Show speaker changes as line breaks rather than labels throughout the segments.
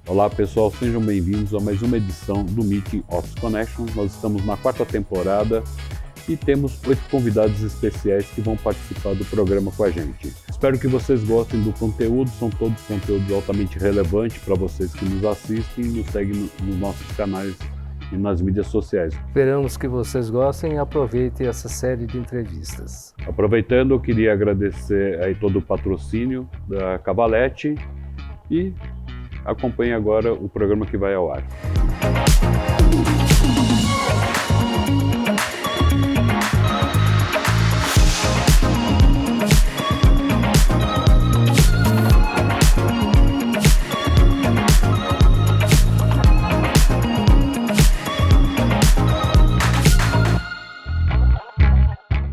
Olá pessoal, sejam bem-vindos a mais uma edição do Meeting Office Connection. Nós estamos na 4ª temporada e temos 8 convidados especiais que vão participar do programa com a gente. Espero que vocês gostem do conteúdo, são todos conteúdos altamente relevantes para vocês que nos assistem e nos seguem nos nossos canais e nas mídias sociais.
Esperamos que vocês gostem e aproveitem essa série de entrevistas.
Aproveitando, eu queria agradecer aí todo o patrocínio da Cavalete e acompanhe agora o programa que vai ao ar.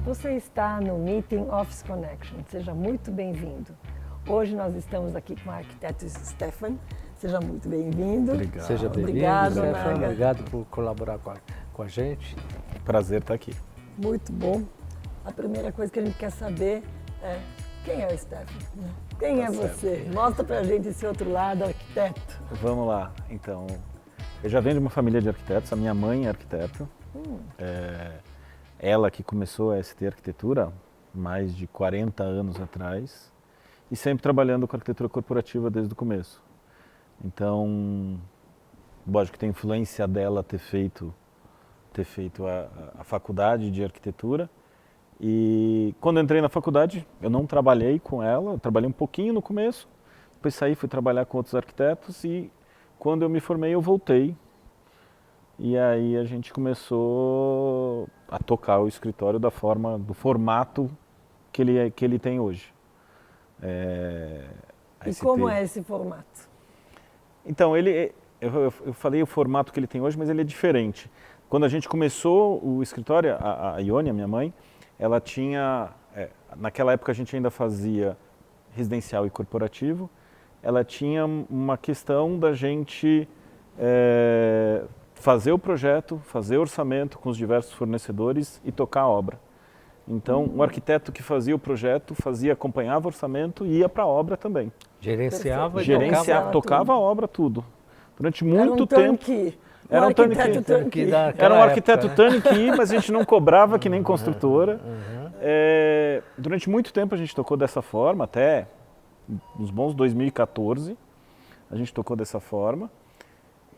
Você está no Meeting Office Connection. Seja muito bem-vindo. Hoje nós estamos aqui com o arquiteto Stefan. Seja muito bem-vindo.
Obrigado. Seja bem-vindo,
Obrigado,
Stefan. Obrigado por colaborar com a gente.
Prazer estar aqui.
Muito bom. A primeira coisa que a gente quer saber é quem é o Stefan? Quem é você? Mostra pra gente esse outro lado, arquiteto.
Vamos lá, então. Eu já venho de uma família de arquitetos, a minha mãe é arquiteta. Ela que começou a ST Arquitetura mais de 40 anos atrás e sempre trabalhando com arquitetura corporativa desde o começo. Então, lógico que tem influência dela ter feito a faculdade de arquitetura. E quando eu entrei na faculdade, eu não trabalhei com ela, eu trabalhei um pouquinho no começo, depois saí, fui trabalhar com outros arquitetos e quando eu me formei eu voltei. E aí a gente começou a tocar o escritório do formato que ele tem hoje.
E como é esse formato?
Então, eu falei o formato que ele tem hoje, mas ele é diferente. Quando a gente começou o escritório, a Ione, a minha mãe, ela tinha, naquela época a gente ainda fazia residencial e corporativo, ela tinha uma questão da gente fazer o projeto, fazer o orçamento com os diversos fornecedores e tocar a obra. Então, um arquiteto que fazia o projeto, acompanhava o orçamento e ia para a obra também.
Gerenciava
tocava a obra tudo. Durante muito tempo.
Era um turnkey.
Era um arquiteto turnkey, mas a gente não cobrava que nem construtora. Durante muito tempo a gente tocou dessa forma, até nos bons 2014, a gente tocou dessa forma.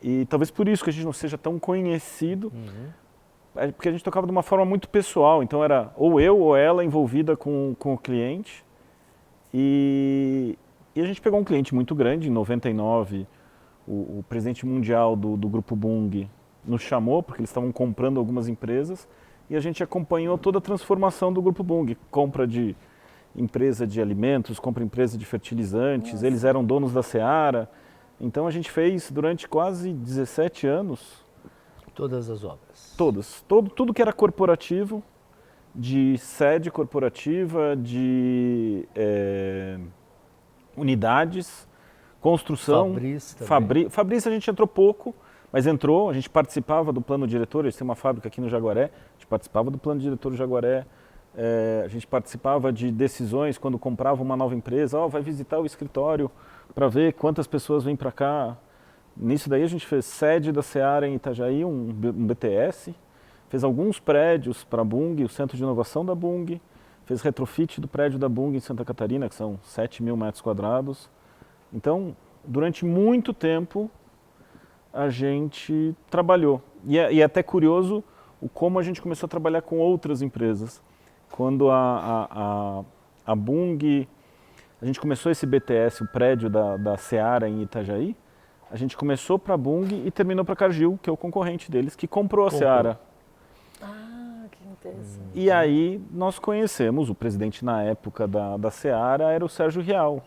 E talvez por isso que a gente não seja tão conhecido, porque a gente tocava de uma forma muito pessoal, então era ou eu ou ela envolvida com o cliente. E a gente pegou um cliente muito grande, em 99, o presidente mundial do Grupo Bung nos chamou, porque eles estavam comprando algumas empresas, e a gente acompanhou toda a transformação do Grupo Bung, compra de empresa de alimentos, compra empresa de fertilizantes. Nossa. Eles eram donos da Seara. Então a gente fez durante quase 17 anos...
Todas as obras?
Todas. Tudo que era corporativo, de sede corporativa, de unidades, construção. Fabris a gente entrou pouco, mas entrou, a gente participava do plano diretor, eles têm uma fábrica aqui no Jaguaré, a gente participava do plano diretor do Jaguaré, a gente participava de decisões quando comprava uma nova empresa, vai visitar o escritório para ver quantas pessoas vêm para cá. Nisso daí a gente fez sede da Seara em Itajaí, um BTS, fez alguns prédios para a Bung, o centro de inovação da Bung, fez retrofit do prédio da Bung em Santa Catarina, que são 7.000 metros quadrados. Então, durante muito tempo, a gente trabalhou. E é até curioso como a gente começou a trabalhar com outras empresas. Quando a Bung, a gente começou esse BTS, o prédio da Seara em Itajaí, a gente começou para a Bung e terminou para a Cargill, que é o concorrente deles, que comprou a Seara.
Ah, que interessante.
E aí nós conhecemos, o presidente na época da Seara era o Sérgio Rial.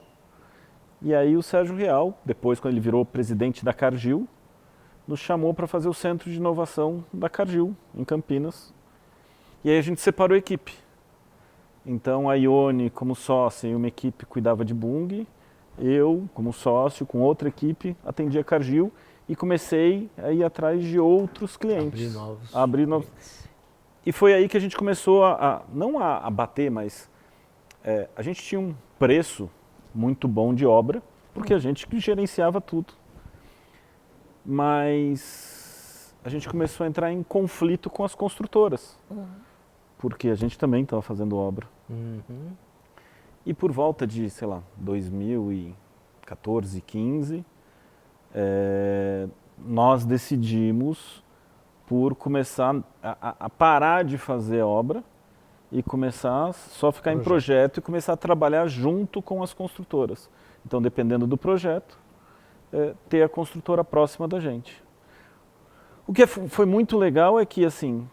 E aí o Sérgio Rial, depois quando ele virou presidente da Cargill, nos chamou para fazer o centro de inovação da Cargill, em Campinas. E aí a gente separou a equipe. Então a Ione, como sócia, e uma equipe cuidava de Bung. Eu, como sócio, com outra equipe, atendia a Cargill e comecei a ir atrás de outros clientes. Abrir novos. E foi aí que a gente começou não a bater, mas a gente tinha um preço muito bom de obra, porque a gente gerenciava tudo. mas a gente começou a entrar em conflito com as construtoras, porque a gente também estava fazendo obra. E por volta de, sei lá, 2014, 15, nós decidimos por começar a parar de fazer obra e começar só ficar em projeto e começar a trabalhar junto com as construtoras. Então, dependendo do projeto, ter a construtora próxima da gente. O que foi muito legal é que, assim,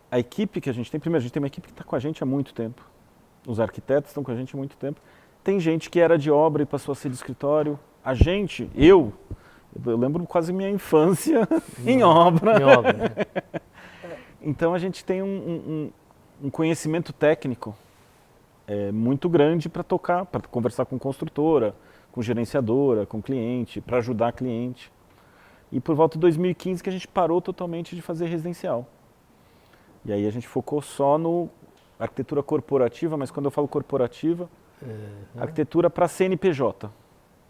a equipe que a gente tem, primeiro, a gente tem uma equipe que está com a gente há muito tempo. Os arquitetos estão com a gente há muito tempo. Tem gente que era de obra e passou a ser de escritório. A gente, eu lembro quase minha infância em obra. Então a gente tem um conhecimento técnico muito grande para tocar, para conversar com construtora, com gerenciadora, com cliente, para ajudar a cliente. E por volta de 2015 que a gente parou totalmente de fazer residencial. E aí a gente focou só no arquitetura corporativa, mas quando eu falo corporativa, arquitetura para CNPJ.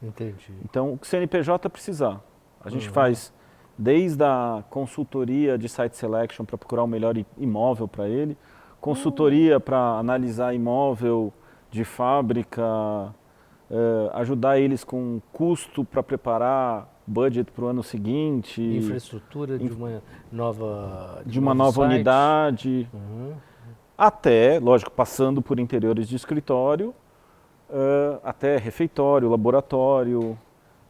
Entendi.
Então, o que o CNPJ precisar. A gente faz desde a consultoria de site selection para procurar o melhor imóvel para ele, consultoria para analisar imóvel de fábrica, ajudar eles com custo para preparar budget para o ano seguinte.
Infraestrutura de uma nova,
unidade. Até, lógico, passando por interiores de escritório, até refeitório, laboratório.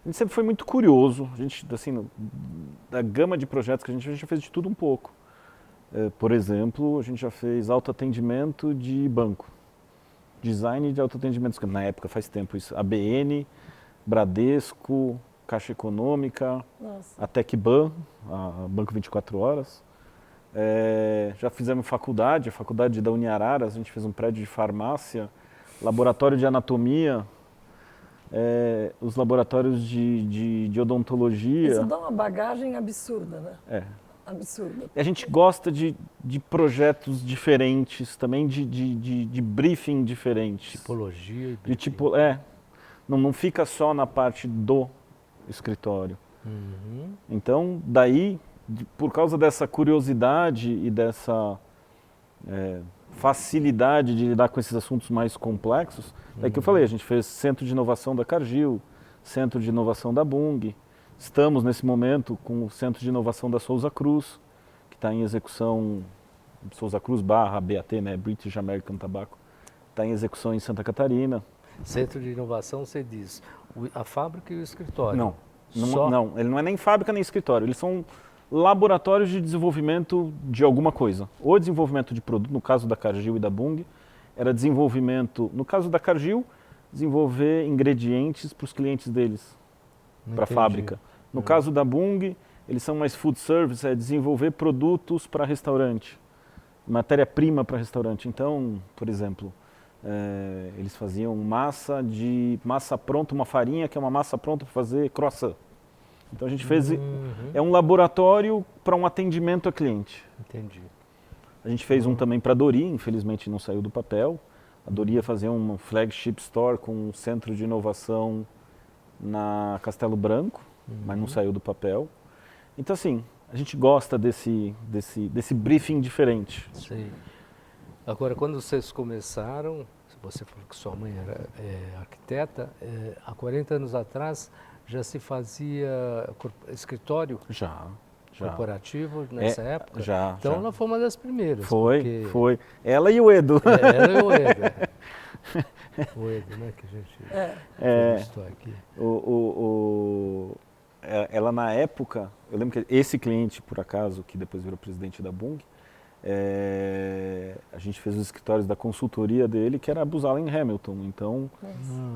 A gente sempre foi muito curioso. A gente, assim, da gama de projetos que a gente já fez de tudo um pouco. Por exemplo, a gente já fez autoatendimento de banco. Design de autoatendimento, na época faz tempo isso. ABN, Bradesco, Caixa Econômica, a Tecban, a Banco 24 Horas. Já fizemos faculdade, a faculdade da Uniararas, a gente fez um prédio de farmácia, laboratório de anatomia, os laboratórios de odontologia.
Isso dá uma bagagem absurda, né? Absurda.
A gente gosta de projetos diferentes, também de briefing diferentes.
Tipologia e briefing.
Não fica só na parte do escritório. Então, daí, por causa dessa curiosidade e dessa facilidade de lidar com esses assuntos mais complexos, é que eu falei, a gente fez Centro de Inovação da Cargill, Centro de Inovação da Bung, estamos nesse momento com o Centro de Inovação da Souza Cruz, que está em execução, Souza Cruz / BAT, né, British American Tobacco, está em execução em Santa Catarina.
Centro de Inovação, você diz, a fábrica e o escritório?
Não, ele não é nem fábrica nem escritório, eles são laboratórios de desenvolvimento de alguma coisa. Ou desenvolvimento de produto, no caso da Cargill e da Bung, era desenvolvimento, no caso da Cargill, desenvolver ingredientes para os clientes deles, para a fábrica. No caso da Bung, eles são mais food service, desenvolver produtos para restaurante, matéria-prima para restaurante. Então, por exemplo, eles faziam massa pronta, uma farinha que é uma massa pronta para fazer croissant. Então a gente fez, é um laboratório para um atendimento a cliente.
Entendi.
A gente fez um também para a Dori, infelizmente não saiu do papel. A Dori ia fazer um flagship store com um centro de inovação na Castelo Branco, mas não saiu do papel. Então assim, a gente gosta desse briefing diferente.
Sim. Agora, quando vocês começaram, você falou que sua mãe era arquiteta, há 40 anos atrás já se fazia escritório?
Já.
Corporativo nessa época?
Já.
Então ela foi uma das primeiras.
Foi. Ela e o Edu.
Ela e o Edu. O Edu, né, que a gente entrevistou aqui.
Ela na época, eu lembro que esse cliente, por acaso, que depois virou presidente da Bung, a gente fez os escritórios da consultoria dele, que era a Booz Allen Hamilton. Então,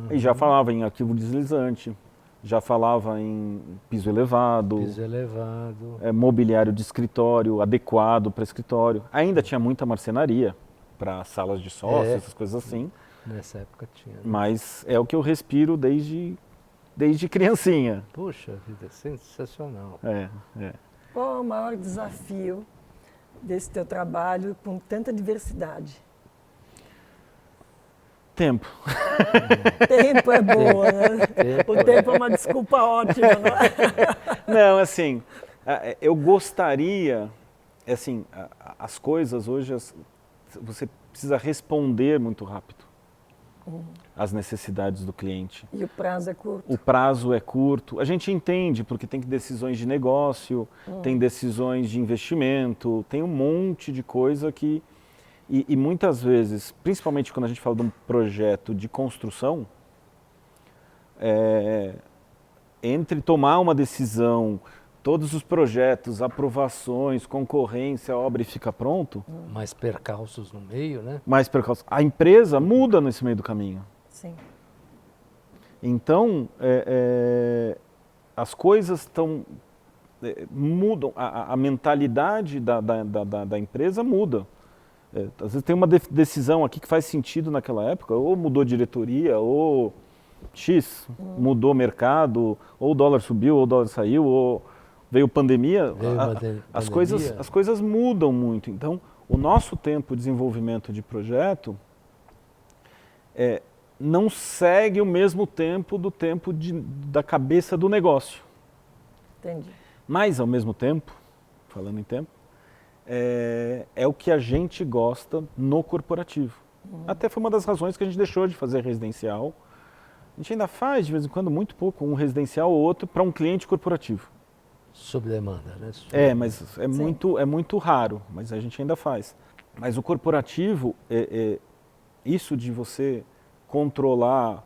e já falava em arquivo deslizante, já falava em piso elevado, mobiliário de escritório adequado para escritório. Ainda tinha muita marcenaria para salas de sócio, essas coisas assim.
Nessa época tinha. Né?
Mas é o que eu respiro desde criancinha.
Puxa vida, sensacional.
Qual é o maior desafio desse teu trabalho com tanta diversidade?
tempo.
Tempo é boa, né? O tempo é uma desculpa ótima, não é?
Não, assim, eu gostaria, assim, as coisas hoje, você precisa responder muito rápido às necessidades do cliente.
E o prazo é curto?
O prazo é curto. A gente entende, porque tem decisões de negócio, tem decisões de investimento, tem um monte de coisa que... E muitas vezes, principalmente quando a gente fala de um projeto de construção, entre tomar uma decisão, todos os projetos, aprovações, concorrência, a obra e fica pronto...
Mais percalços no meio, né?
Mais percalços. A empresa muda nesse meio do caminho.
Sim.
Então, as coisas mudam, a mentalidade da empresa muda. Às vezes tem uma decisão aqui que faz sentido naquela época, ou mudou diretoria, ou X, mudou o mercado, ou o dólar subiu, ou o dólar saiu, ou veio pandemia. As coisas mudam muito. Então, o nosso tempo de desenvolvimento de projeto não segue o mesmo tempo do tempo da cabeça do negócio.
Entendi.
Mas, ao mesmo tempo, falando em tempo, é o que a gente gosta no corporativo. Até foi uma das razões que a gente deixou de fazer residencial. A gente ainda faz, de vez em quando, muito pouco, um residencial ou outro para um cliente corporativo.
Sob demanda, né?
Mas é muito raro, mas a gente ainda faz. Mas o corporativo, isso de você controlar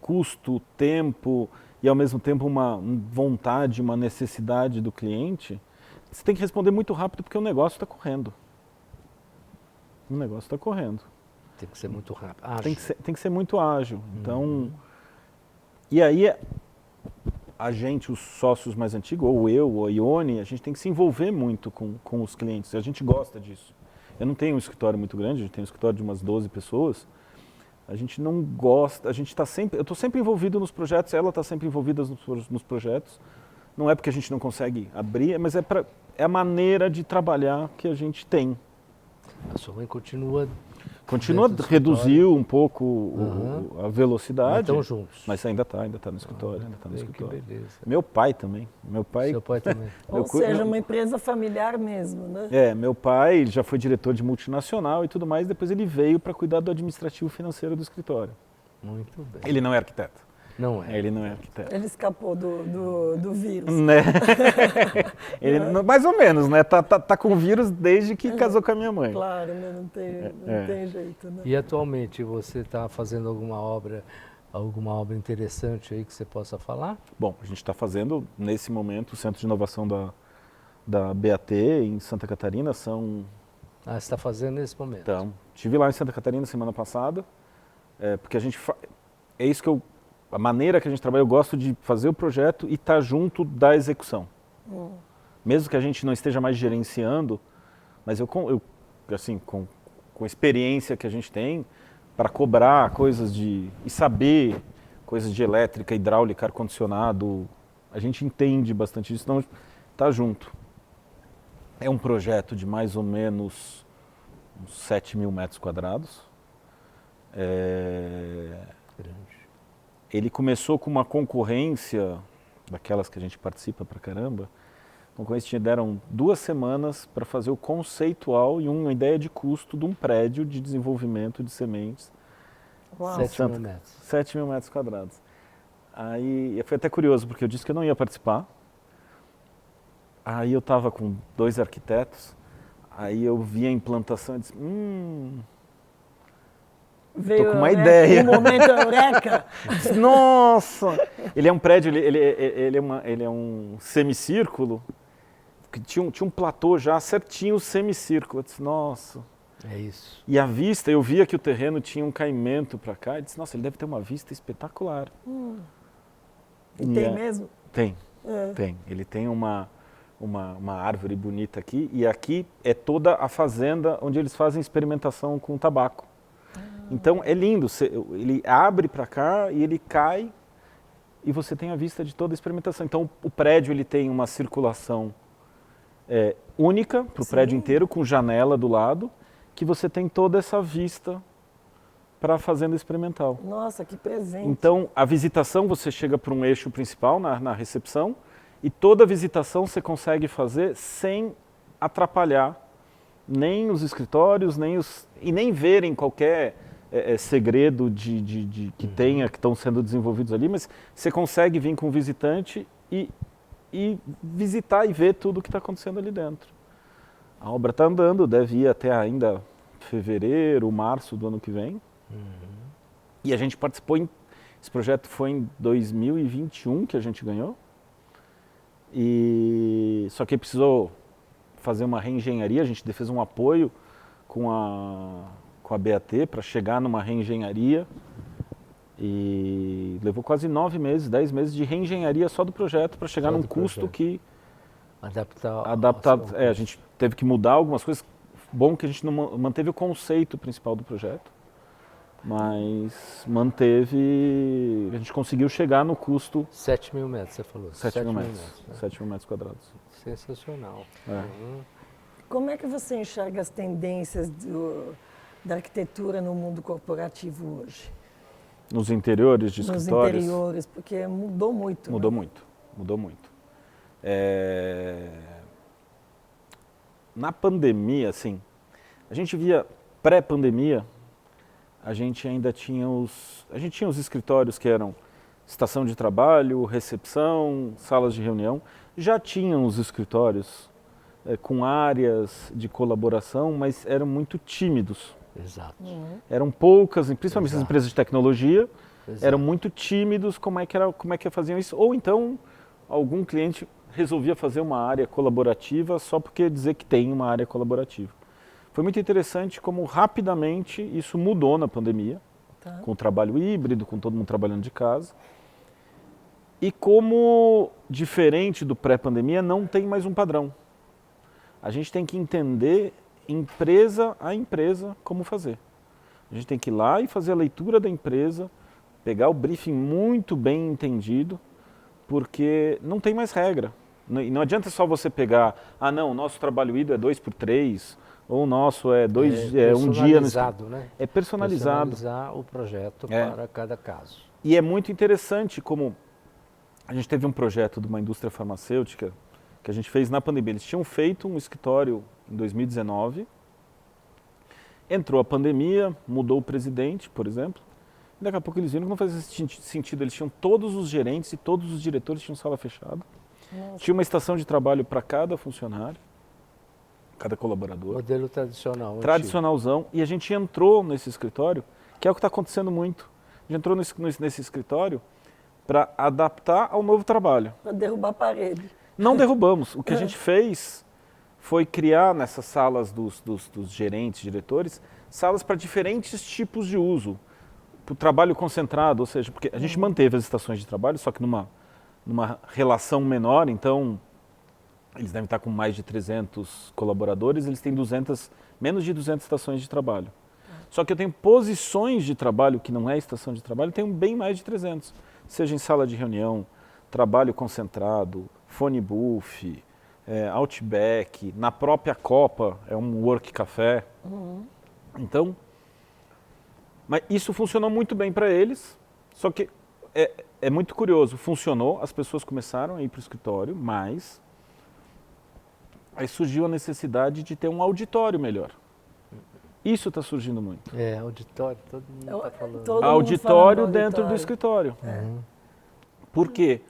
custo, tempo e, ao mesmo tempo, uma vontade, uma necessidade do cliente, você tem que responder muito rápido porque o negócio está correndo. O negócio está correndo.
Tem que ser muito rápido. Ágil.
Tem que ser muito ágil. Então, e aí a gente, os sócios mais antigos, ou eu, ou a Ione, a gente tem que se envolver muito com os clientes. A gente gosta disso. Eu não tenho um escritório muito grande, a gente tem um escritório de umas 12 pessoas. A gente não gosta, eu estou sempre envolvido nos projetos, ela está sempre envolvida nos projetos. Não é porque a gente não consegue abrir, mas é a maneira de trabalhar que a gente tem.
A sua mãe continua
reduziu um pouco a velocidade.
Estão juntos.
Mas ainda está no escritório.
Que beleza.
Meu pai também.
Seu pai também.
Ou seja, uma empresa familiar mesmo, né?
Meu pai já foi diretor de multinacional e tudo mais, depois ele veio para cuidar do administrativo financeiro do escritório.
Muito bem.
Ele não é arquiteto.
Não é.
Ele não é arquiteto.
Ele escapou do vírus.
Né? Mais ou menos, né? Tá com vírus desde que casou com a minha mãe.
Claro, né? Não tem jeito, né?
E atualmente você está fazendo alguma obra interessante aí que você possa falar?
Bom, a gente está fazendo, nesse momento, o Centro de Inovação da BAT em Santa Catarina. Você
está fazendo nesse momento?
Então, estive lá em Santa Catarina semana passada, porque a gente... É isso que a maneira que a gente trabalha, eu gosto de fazer o projeto e estar junto da execução. Mesmo que a gente não esteja mais gerenciando, mas assim, com a experiência que a gente tem, para cobrar coisas e saber coisas de elétrica, hidráulica, ar-condicionado, a gente entende bastante disso, então está junto. É um projeto de mais ou menos uns 7 mil metros quadrados.
Grande.
Ele começou com uma concorrência, daquelas que a gente participa pra caramba, concorrência deram 2 semanas para fazer o conceitual e uma ideia de custo de um prédio de desenvolvimento de sementes.
Uau.
7 mil metros.
7 mil metros quadrados. Aí foi até curioso, porque eu disse que eu não ia participar. Aí eu estava com 2 arquitetos, aí eu vi a implantação e disse,
Veio,
tô com uma ideia.
Um momento eureka.
Nossa! Ele é um prédio, ele é um semicírculo, que tinha um platô já certinho, semicírculo. Eu disse, nossa.
É isso.
E a vista, eu via que o terreno tinha um caimento para cá, e disse, nossa, ele deve ter uma vista espetacular.
E tem mesmo?
Tem, tem. Ele tem uma árvore bonita aqui, e aqui é toda a fazenda onde eles fazem experimentação com tabaco. Então é lindo, ele abre para cá e ele cai e você tem a vista de toda a experimentação. Então o prédio ele tem uma circulação única para o prédio inteiro, com janela do lado, que você tem toda essa vista para a fazenda experimental.
Nossa, que presente.
Então, a visitação, você chega para um eixo principal na recepção e toda a visitação você consegue fazer sem atrapalhar nem os escritórios, e nem verem qualquer segredo que tenha, que estão sendo desenvolvidos ali, mas você consegue vir com o visitante e visitar e ver tudo o que está acontecendo ali dentro. A obra está andando, deve ir até ainda fevereiro, março do ano que vem. E a gente participou, esse projeto foi em 2021 que a gente ganhou. Só que precisou fazer uma reengenharia, a gente fez um apoio com a BAT para chegar numa reengenharia e levou quase 9 meses, 10 meses de reengenharia só do projeto para chegar num custo que...
Adaptar
a gente teve que mudar algumas coisas. Bom que a gente não manteve o conceito principal do projeto, mas manteve, a gente conseguiu chegar no custo...
7 mil metros, você falou.
7 mil metros, né? 7 mil metros quadrados.
Sensacional.
Como é que você enxerga as tendências da arquitetura no mundo corporativo hoje?
Nos interiores de escritórios?
Nos interiores, porque mudou muito.
Mudou
né?
muito, mudou muito. Na pandemia, assim, a gente via, pré-pandemia, a gente ainda tinha os escritórios que eram estação de trabalho, recepção, salas de reunião. Já tinham os escritórios com áreas de colaboração, mas eram muito tímidos.
Exato.
Eram poucas, principalmente as empresas de tecnologia,
Exato.
eram muito tímidos como é que faziam isso. Ou então, algum cliente resolvia fazer uma área colaborativa só porque dizer que tem uma área colaborativa. Foi muito interessante como rapidamente isso mudou na pandemia, com o trabalho híbrido, com todo mundo trabalhando de casa. E como, diferente do pré-pandemia, não tem mais um padrão. A gente tem que entender, empresa a empresa, como fazer. A gente tem que ir lá e fazer a leitura da empresa, pegar o briefing muito bem entendido, porque não tem mais regra. E não adianta só você pegar, não, o nosso trabalho híbrido é 2x3, ou o nosso é um dia...
Né?
É personalizado.
Personalizar o projeto para cada caso.
E é muito interessante como a gente teve um projeto de uma indústria farmacêutica que a gente fez na pandemia. Eles tinham feito um escritório em 2019, entrou a pandemia, mudou o presidente, por exemplo, e daqui a pouco eles viram que não fazia sentido. Eles tinham todos os gerentes e todos os diretores tinham sala fechada. Nossa. Tinha uma estação de trabalho para cada funcionário, cada colaborador.
Modelo tradicional.
Tradicionalzão. Antigo. E a gente entrou nesse escritório, que é o que está acontecendo muito. A gente entrou nesse escritório para adaptar ao novo trabalho.
Para derrubar a parede.
Não derrubamos. O que a gente fez foi criar nessas salas dos gerentes, diretores, salas para diferentes tipos de uso. Para o trabalho concentrado, ou seja, porque a gente manteve as estações de trabalho, só que numa relação menor, então eles devem estar com mais de 300 colaboradores, eles têm menos de 200 estações de trabalho. Só que eu tenho posições de trabalho que não é estação de trabalho, tenho bem mais de 300. Seja em sala de reunião, trabalho concentrado, phone booth, Outback, na própria Copa é um work café. Então, mas isso funcionou muito bem para eles, só que é muito curioso, funcionou, as pessoas começaram a ir para o escritório, mas aí surgiu a necessidade de ter um auditório melhor. Isso está surgindo muito.
Auditório, todo mundo está falando.
Auditório dentro do escritório. Por quê?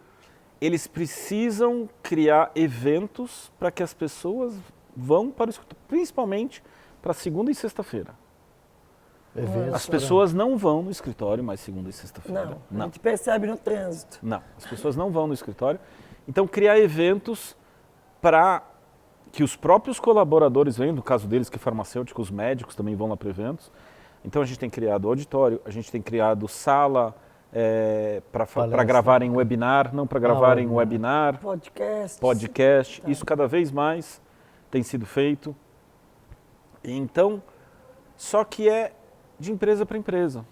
Eles precisam criar eventos para que as pessoas vão para o escritório, principalmente para segunda e sexta-feira. As pessoas não vão no escritório mais segunda e sexta-feira.
Não, a gente percebe no trânsito.
Não, as pessoas não vão no escritório. Então, criar eventos para que os próprios colaboradores venham, no caso deles, que farmacêuticos, médicos também vão lá para eventos. Então, a gente tem criado auditório, a gente tem criado sala para gravarem webinar, não para gravarem webinar. Podcast. Isso cada vez mais tem sido feito. Então, só que é de empresa para empresa.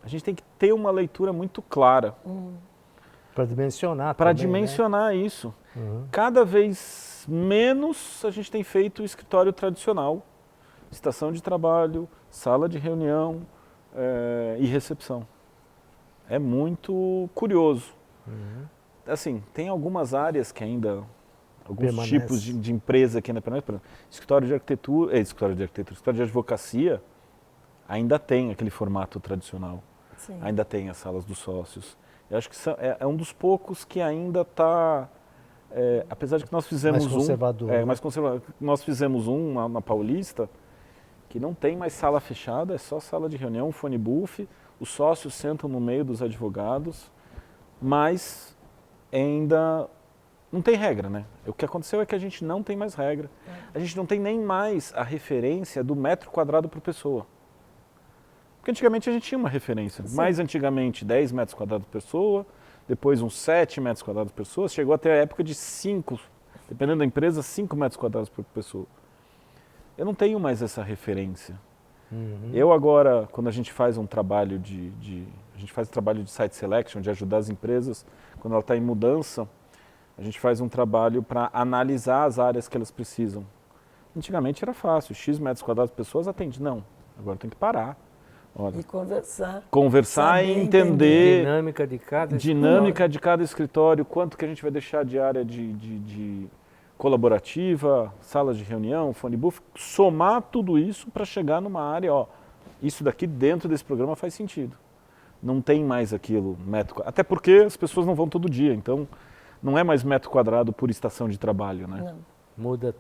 A gente tem que ter uma leitura muito clara.
Para dimensionar
para dimensionar, né? Isso. Cada vez menos a gente tem feito o escritório tradicional. Estação de trabalho, sala de reunião, e recepção. É muito curioso. Assim, tem algumas áreas que ainda, alguns tipos de empresa que ainda permanecem. Por exemplo, escritório de escritório de advocacia ainda tem aquele formato tradicional.
Sim.
Ainda tem as salas dos sócios. Eu acho que é um dos poucos que ainda está, apesar de que nós fizemos
mais conservador,
mais conservador. Nós fizemos na Paulista, que não tem mais sala fechada, é só sala de reunião, phone booth, os sócios sentam no meio dos advogados, mas ainda não tem regra, né? O que aconteceu é que a gente não tem mais regra. A gente não tem nem mais a referência do metro quadrado por pessoa. Porque antigamente a gente tinha uma referência. Sim. Mais antigamente 10 metros quadrados por pessoa, depois uns 7 metros quadrados por pessoa, chegou até a época de 5, dependendo da empresa, 5 metros quadrados por pessoa. Eu não tenho mais essa referência. Eu agora, quando a gente faz um trabalho a gente faz trabalho de site selection, de ajudar as empresas, quando ela está em mudança, a gente faz um trabalho para analisar as áreas que elas precisam. Antigamente era fácil, X metros quadrados por pessoas atende. Não, agora tem que parar. Olha,
e conversar.
Conversar e entender
dinâmica
de cada escritório, quanto que a gente vai deixar de área de colaborativa, salas de reunião, phone booth, somar tudo isso para chegar numa área, isso daqui dentro desse programa faz sentido. Não tem mais aquilo, até porque as pessoas não vão todo dia, então não é mais metro quadrado por estação de trabalho, né?
Não.
Muda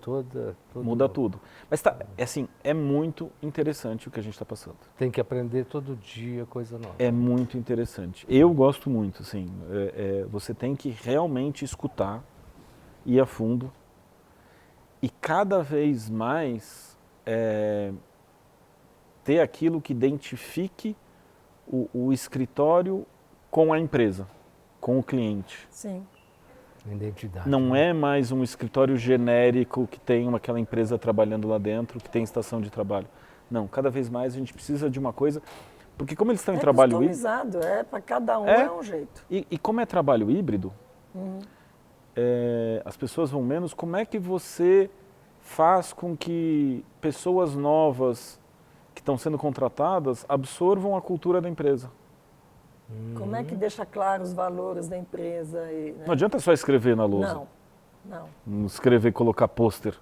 Muda tudo. Mas é muito interessante o que a gente está passando.
Tem que aprender todo dia coisa nova.
É muito interessante. Eu gosto muito, assim, você tem que realmente escutar, ir a fundo e cada vez mais ter aquilo que identifique o escritório com a empresa, com o cliente.
Sim.
Identidade.
Não é mais um escritório genérico que tem aquela empresa trabalhando lá dentro, que tem estação de trabalho. Não, cada vez mais a gente precisa de uma coisa, porque como eles estão em trabalho híbrido...
Para cada um é um jeito.
E como é trabalho híbrido, as pessoas vão menos, como é que você faz com que pessoas novas que estão sendo contratadas absorvam a cultura da empresa?
Como é que deixa claro os valores da empresa? Né?
Não adianta só escrever na lousa.
Não.
Escrever, colocar pôster.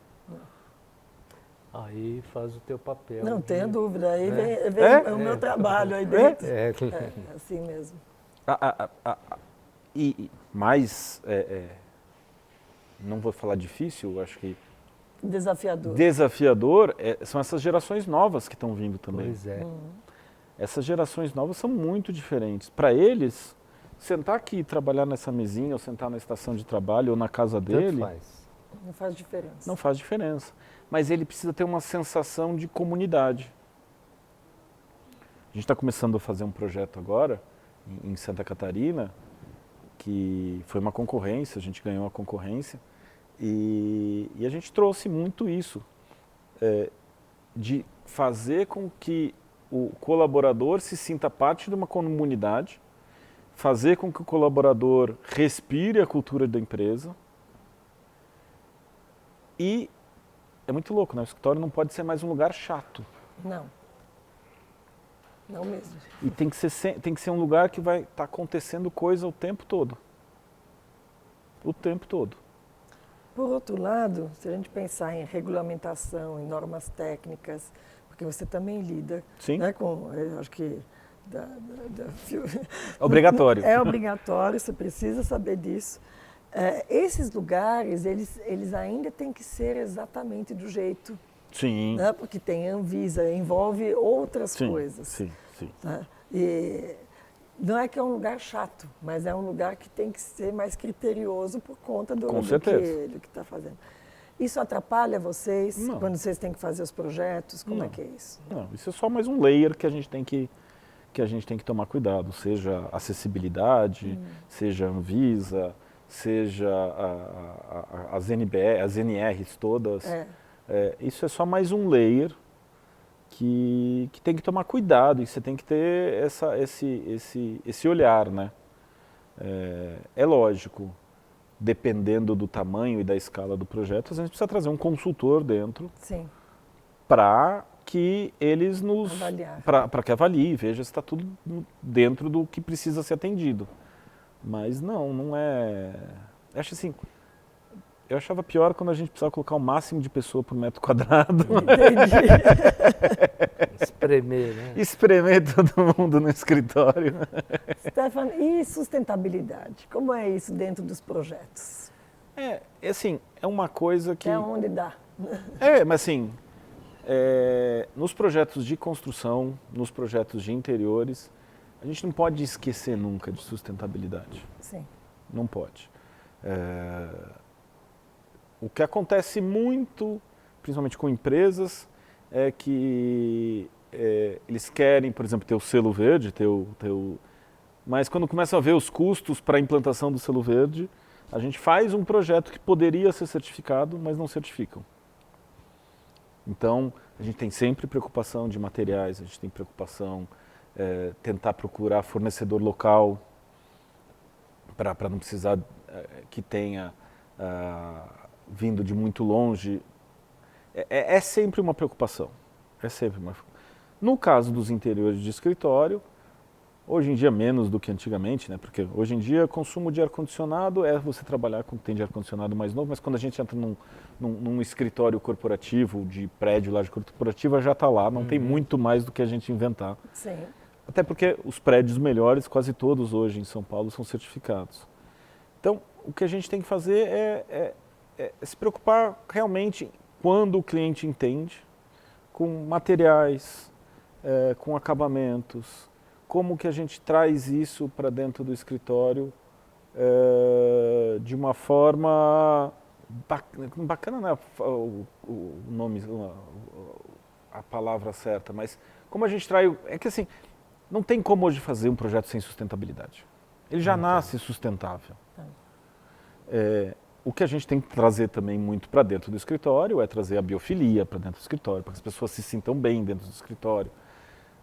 Aí faz o teu papel.
Não tenha dúvida. Aí vem o meu trabalho aí dentro. Assim mesmo.
Mas, não vou falar difícil, acho que...
Desafiador.
São essas gerações novas que estão vindo também.
Pois é.
Essas gerações novas são muito diferentes. Para eles, sentar aqui e trabalhar nessa mesinha, ou sentar na estação de trabalho, ou na casa dele...
Não faz diferença.
Não faz diferença. Mas ele precisa ter uma sensação de comunidade. A gente está começando a fazer um projeto agora, em Santa Catarina, que foi uma concorrência, a gente ganhou a concorrência, e a gente trouxe muito isso, de fazer com que o colaborador se sinta parte de uma comunidade, fazer com que o colaborador respire a cultura da empresa. E é muito louco, né? O escritório não pode ser mais um lugar chato.
Não. Não mesmo.
E tem que ser um lugar que vai estar acontecendo coisa o tempo todo. O tempo todo.
Por outro lado, se a gente pensar em regulamentação, em normas técnicas, porque você também lida, né, com, eu acho que
obrigatório.
É obrigatório, você precisa saber disso. Esses lugares, eles ainda têm que ser exatamente do jeito.
Sim.
Né, porque tem Anvisa, envolve outras coisas.
Sim.
Né? E não é que é um lugar chato, mas é um lugar que tem que ser mais criterioso por conta do que está fazendo. Isso atrapalha vocês quando vocês têm que fazer os projetos? Como é que é isso?
Não, isso é só mais um layer que a gente tem que tomar cuidado, seja acessibilidade, seja Anvisa, seja as NRs todas. Isso é só mais um layer que tem que tomar cuidado e você tem que ter esse olhar, né? É lógico, dependendo do tamanho e da escala do projeto, a gente precisa trazer um consultor dentro para que eles nos... para que avalie, veja se está tudo dentro do que precisa ser atendido. Mas não é... Acho assim, eu achava pior quando a gente precisava colocar o máximo de pessoa por metro quadrado.
Entendi.
Espremer, né?
Espremer todo mundo no escritório.
Stefan, e sustentabilidade? Como é isso dentro dos projetos?
Assim, é uma coisa que...
É onde dá.
Mas assim, nos projetos de construção, nos projetos de interiores, a gente não pode esquecer nunca de sustentabilidade.
Sim.
Não pode. O que acontece muito, principalmente com empresas, é que eles querem, por exemplo, ter o selo verde, mas quando começam a ver os custos para a implantação do selo verde, a gente faz um projeto que poderia ser certificado, mas não certificam. Então, a gente tem sempre preocupação de materiais, a gente tem preocupação tentar procurar fornecedor local para não precisar que tenha vindo de muito longe. É sempre uma preocupação. No caso dos interiores de escritório, hoje em dia menos do que antigamente, né? Porque hoje em dia consumo de ar-condicionado é você trabalhar com tem de ar-condicionado mais novo, mas quando a gente entra num escritório corporativo, de prédio lá de corporativa, já está lá, não tem muito mais do que a gente inventar.
Sim.
Até porque os prédios melhores, quase todos hoje em São Paulo, são certificados. Então, o que a gente tem que fazer é se preocupar realmente quando o cliente entende, com materiais, com acabamentos, como que a gente traz isso para dentro do escritório de uma forma bacana, não é o nome, a palavra certa, mas como a gente traz... É que assim, não tem como hoje fazer um projeto sem sustentabilidade. Ele já nasce sustentável. O que a gente tem que trazer também muito para dentro do escritório é trazer a biofilia para dentro do escritório, para que as pessoas se sintam bem dentro do escritório.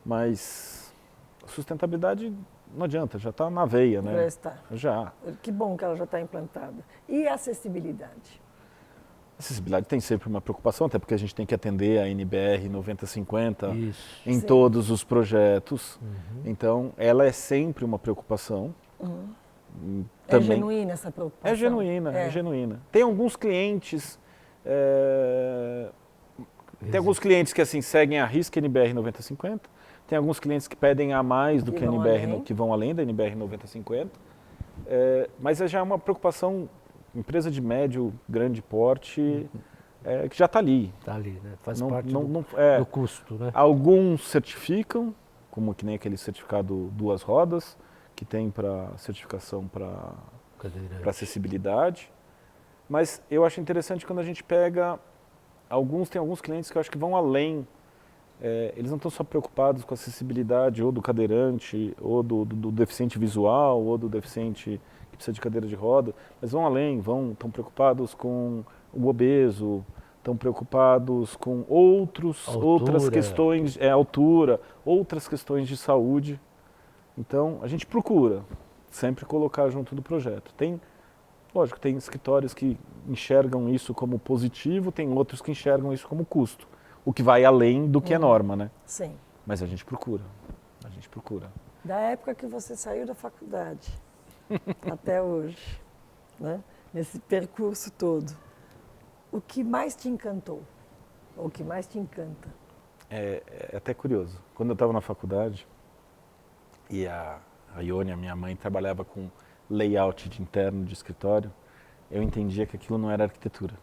Mas a sustentabilidade não adianta, já está na veia, né?
Já está.
Já.
Que bom que ela já está implantada. E a acessibilidade?
A acessibilidade tem sempre uma preocupação, até porque a gente tem que atender a NBR 9050 em todos os projetos. Então, ela é sempre uma preocupação. Também.
É genuína essa preocupação?
É genuína. Tem alguns clientes... Tem alguns clientes que assim, seguem a risca NBR 9050. Tem alguns clientes que pedem a mais do que a NBR, que vão além da NBR 9050. Mas já é uma preocupação, empresa de médio, grande porte, que já está ali.
Está ali, né? Faz parte do custo, né?
Alguns certificam, como que nem aquele certificado duas rodas, que tem para certificação para acessibilidade. Mas eu acho interessante quando a gente pega tem alguns clientes que eu acho que vão além. Eles não estão só preocupados com a acessibilidade ou do cadeirante, ou do deficiente visual, ou do deficiente que precisa de cadeira de roda, mas vão além, estão preocupados com o obeso, estão preocupados com outras questões, altura, outras questões de saúde. Então, a gente procura sempre colocar junto do projeto. Lógico, tem escritórios que enxergam isso como positivo, tem outros que enxergam isso como custo, o que vai além do que é norma, né?
Sim.
Mas a gente procura.
Da época que você saiu da faculdade até hoje, né? Nesse percurso todo, o que mais te encantou? Ou o que mais te encanta?
É até curioso. Quando eu estava na faculdade, e a Ione, a minha mãe, trabalhava com layout de interno de escritório, eu entendia que aquilo não era arquitetura.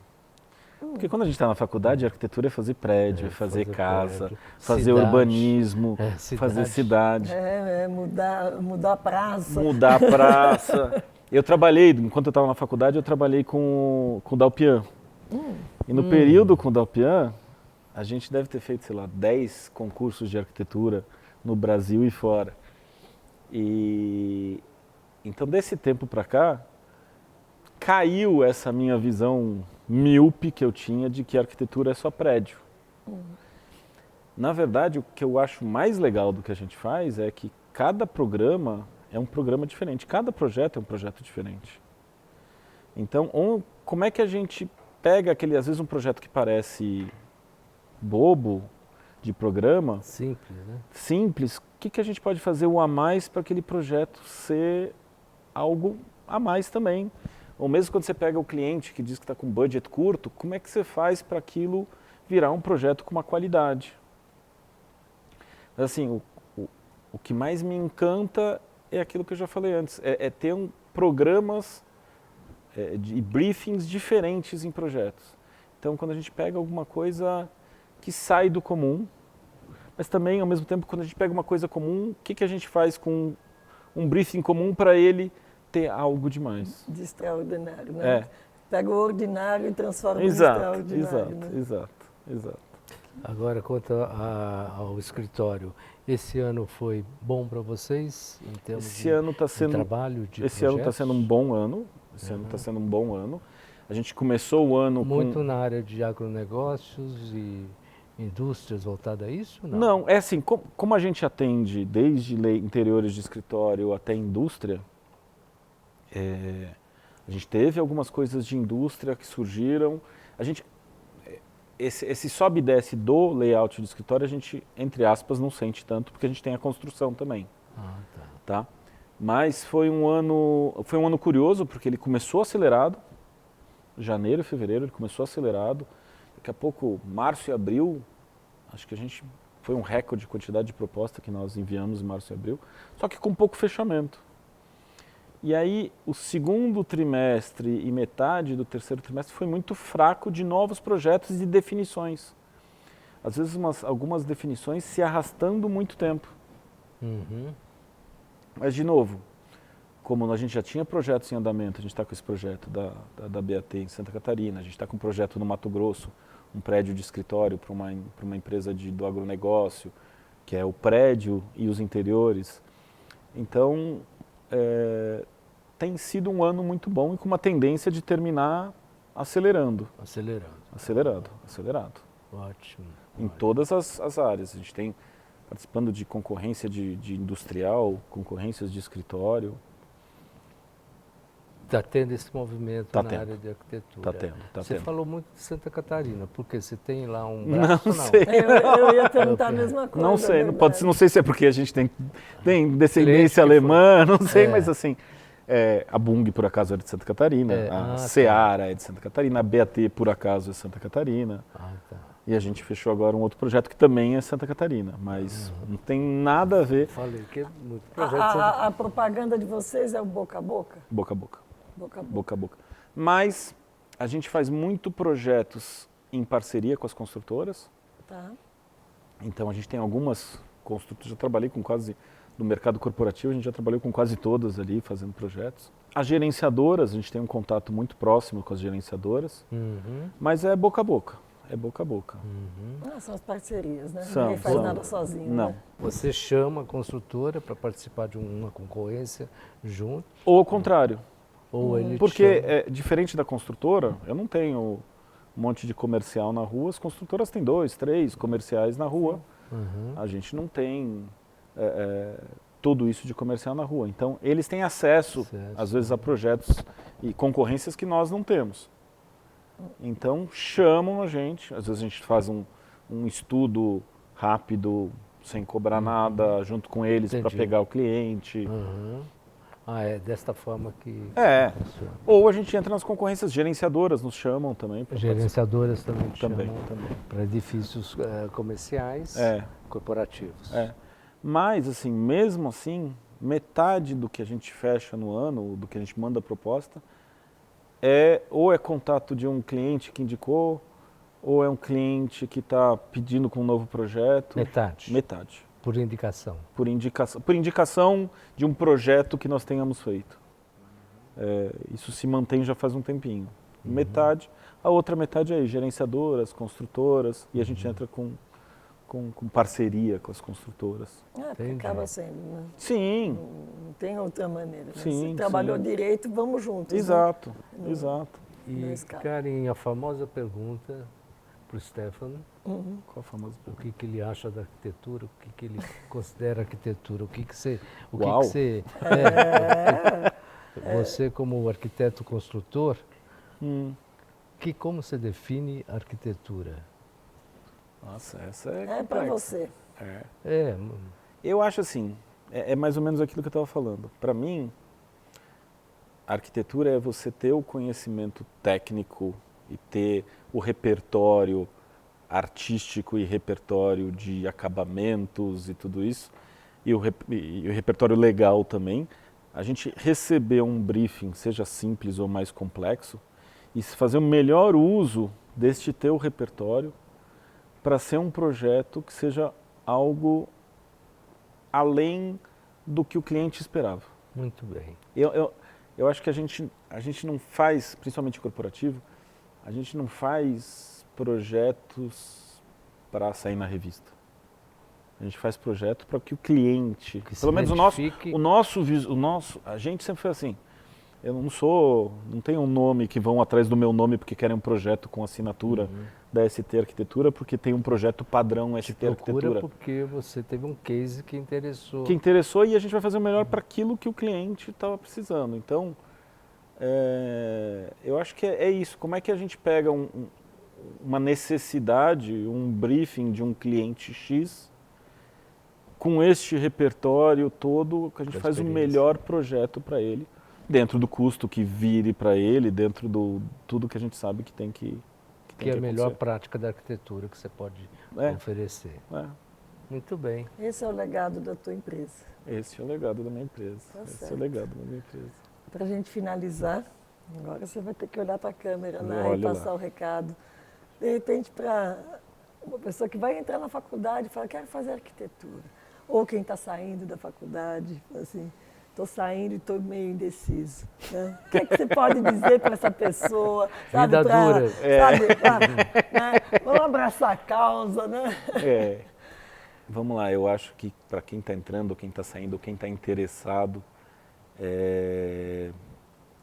Porque quando a gente está na faculdade, a arquitetura é fazer prédio, fazer casa, fazer cidade, urbanismo, fazer cidade.
Mudar a praça.
Mudar a praça. Eu trabalhei, enquanto eu estava na faculdade, eu trabalhei com o Dalpian. E no período com o Dalpian, a gente deve ter feito, sei lá, 10 concursos de arquitetura no Brasil e fora. Então, desse tempo para cá, caiu essa minha visão míope que eu tinha de que a arquitetura é só prédio. Na verdade, o que eu acho mais legal do que a gente faz é que cada programa é um programa diferente, cada projeto é um projeto diferente. Então, como é que a gente pega às vezes um projeto que parece bobo, de programa.
Simples, né?
Simples. O que a gente pode fazer o a mais para aquele projeto ser algo a mais também? Ou mesmo quando você pega o cliente que diz que está com budget curto, como é que você faz para aquilo virar um projeto com uma qualidade? Mas assim, o que mais me encanta é aquilo que eu já falei antes, é ter programas e briefings diferentes em projetos. Então, quando a gente pega alguma coisa que sai do comum, mas também, ao mesmo tempo, quando a gente pega uma coisa comum, o que a gente faz com um briefing comum para ele ter algo demais?
De extraordinário, né? Pega o ordinário e transforma em extraordinário.
Exato.
Agora, quanto ao escritório, esse ano foi bom para vocês em termos de trabalho, de
Esse ano está sendo um bom ano. A gente começou o ano
muito na área de agronegócios e indústrias voltada a isso?
Não, é assim, como a gente atende desde interiores de escritório até indústria, a gente teve algumas coisas de indústria que surgiram. Esse sobe e desce do layout do escritório, a gente, entre aspas, não sente tanto, porque a gente tem a construção também. Tá? Mas foi um ano curioso, porque ele começou acelerado, janeiro e fevereiro ele começou acelerado, daqui a pouco, março e abril, acho que foi um recorde de quantidade de proposta que nós enviamos em março e abril, só que com pouco fechamento. E aí, o segundo trimestre e metade do terceiro trimestre foi muito fraco de novos projetos e definições. Às vezes, algumas definições se arrastando muito tempo. Mas, de novo, como a gente já tinha projetos em andamento, a gente está com esse projeto da BAT em Santa Catarina, a gente está com um projeto no Mato Grosso, um prédio de escritório para uma empresa do agronegócio, que é o prédio e os interiores. Então, tem sido um ano muito bom e com uma tendência de terminar acelerando. Acelerado.
Ótimo.
Em todas as áreas. A gente tem participando de concorrência de industrial, concorrências de escritório.
Está tendo esse movimento na área de arquitetura.
Está tendo.
Você falou muito de Santa Catarina, porque você tem lá um braço?
Não sei.
Eu ia perguntar a mesma coisa.
Não sei, não sei se é porque a gente tem descendência alemã, não sei, mas assim, a Bung por acaso é de Santa Catarina, a Seara é de Santa Catarina, a BAT por acaso é Santa Catarina. E a gente fechou agora um outro projeto que também é Santa Catarina, mas não tem nada a ver.
Falei que é muito
projeto. A propaganda de vocês é o boca a boca?
Boca a boca. Mas a gente faz muito projetos em parceria com as construtoras.
Tá.
Então a gente tem algumas construtoras, já trabalhei com quase, no mercado corporativo, a gente já trabalhou com quase todas ali fazendo projetos. As gerenciadoras, a gente tem um contato muito próximo com as gerenciadoras, mas é boca a boca.
São as parcerias, né?
Ninguém
faz nada sozinho.
Não.
Né?
Você chama a construtora para participar de uma concorrência junto?
Ou ao contrário.
Ou ele
Porque, diferente da construtora, eu não tenho um monte de comercial na rua, as construtoras têm 2, 3 comerciais na rua. A gente não tem tudo isso de comercial na rua. Então, eles têm acesso, às vezes, a projetos e concorrências que nós não temos. Então, chamam a gente, às vezes a gente faz um estudo rápido, sem cobrar nada, junto com eles para pegar o cliente.
É desta forma que funciona.
Ou a gente entra nas concorrências, gerenciadoras nos chamam também.
Gerenciadoras também chamam para edifícios comerciais, corporativos.
Mas, assim, mesmo assim, metade do que a gente fecha no ano, do que a gente manda proposta, ou é contato de um cliente que indicou, ou é um cliente que está pedindo com um novo projeto. Metade.
Por indicação.
Por indicação de um projeto que nós tenhamos feito. Isso se mantém já faz um tempinho. Metade. A outra metade é gerenciadoras, construtoras, e a gente entra com parceria com as construtoras.
Acaba sendo, né?
Sim.
Não tem outra maneira. Né?
Sim,
se trabalhou direito, vamos juntos.
Exato,
né?
Exato.
E, Karen, a famosa pergunta para o Stefano,
qual a famosa pergunta?
O que ele acha da arquitetura, o que ele considera arquitetura, você como arquiteto construtor, como você define arquitetura?
Nossa, essa é complexa.
É para você.
Eu acho assim, é mais ou menos aquilo que eu estava falando. Para mim, a arquitetura é você ter o conhecimento técnico e ter o repertório artístico e repertório de acabamentos e tudo isso, e o repertório legal também. A gente receber um briefing, seja simples ou mais complexo, e fazer o melhor uso deste teu repertório para ser um projeto que seja algo além do que o cliente esperava.
Muito bem.
Eu acho que a gente não faz, principalmente corporativo, a gente não faz projetos para sair na revista. A gente faz projeto para que o cliente,
que
pelo menos o nosso, a gente sempre foi assim. Eu não tenho um nome que vão atrás do meu nome porque querem um projeto com assinatura da ST Arquitetura, porque tem um projeto padrão ST Arquitetura.
Porque você teve um case que interessou.
Que interessou e a gente vai fazer o melhor para aquilo que o cliente estava precisando. Então, eu acho que é isso. Como é que a gente pega uma necessidade, um briefing de um cliente X, com este repertório todo, que a gente faz o melhor projeto para ele, dentro do custo que vire para ele, dentro do tudo que a gente sabe que tem que
que é a melhor prática da arquitetura que você pode oferecer. Muito bem.
Esse é o legado da tua empresa.
Esse é o legado da minha empresa. Esse é o legado da minha empresa.
Para a gente finalizar, agora você vai ter que olhar para a câmera, né, e passar o recado. De repente, para uma pessoa que vai entrar na faculdade e fala, quero fazer arquitetura. Ou quem está saindo da faculdade, assim, estou saindo e estou meio indeciso. Né? O que é que você pode dizer para essa pessoa? Sabe,
vida dura.
Né? Vamos abraçar a causa, né?
Vamos lá, eu acho que para quem está entrando, quem está saindo, quem está interessado,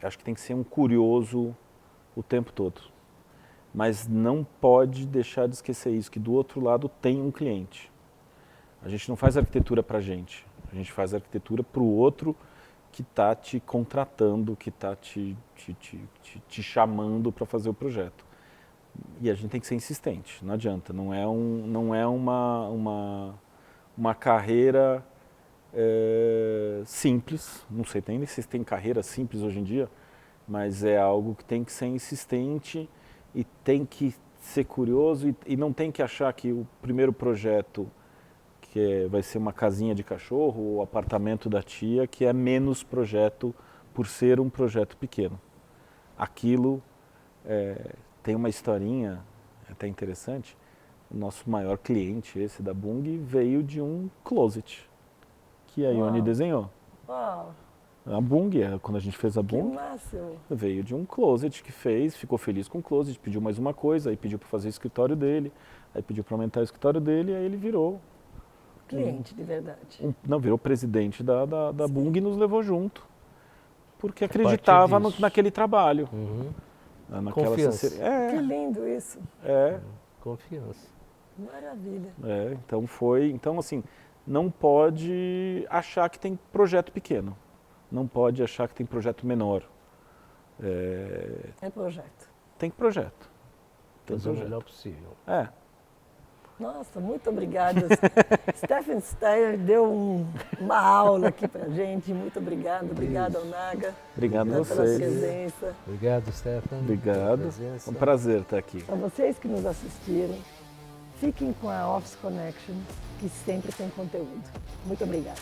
acho que tem que ser um curioso o tempo todo. Mas não pode deixar de esquecer isso, que do outro lado tem um cliente. A gente não faz arquitetura para a gente faz arquitetura para o outro que está te contratando, que está te chamando para fazer o projeto. E a gente tem que ser insistente, não adianta, não é uma carreira simples, não sei nem se tem carreira simples hoje em dia, mas é algo que tem que ser insistente e tem que ser curioso e não tem que achar que o primeiro projeto que vai ser uma casinha de cachorro ou apartamento da tia, que é menos projeto por ser um projeto pequeno. Aquilo tem uma historinha até interessante. O nosso maior cliente, esse da Bung, veio de um closet que a Ione desenhou.
Uau.
A Bung, quando a gente fez a Bung, veio de um closet que fez, ficou feliz com o closet, pediu mais uma coisa, aí pediu para fazer o escritório dele, aí pediu para aumentar o escritório dele, aí ele virou
cliente de verdade.
Virou presidente da Bung e nos levou junto, porque acreditava naquele trabalho. Naquela
confiança.
Que lindo isso.
Confiança.
Maravilha.
Então assim, não pode achar que tem projeto pequeno, não pode achar que tem projeto menor.
É projeto.
Tem projeto.
Fazer o melhor possível.
Nossa, muito obrigada. Stefan Steyer deu uma aula aqui pra gente. Muito obrigado. Obrigado ao Naga.
Obrigado a vocês.
Pela presença.
Obrigado, Stefan.
Obrigado. É um prazer estar aqui.
Para vocês que nos assistiram, fiquem com a Office Connection, que sempre tem conteúdo. Muito obrigada.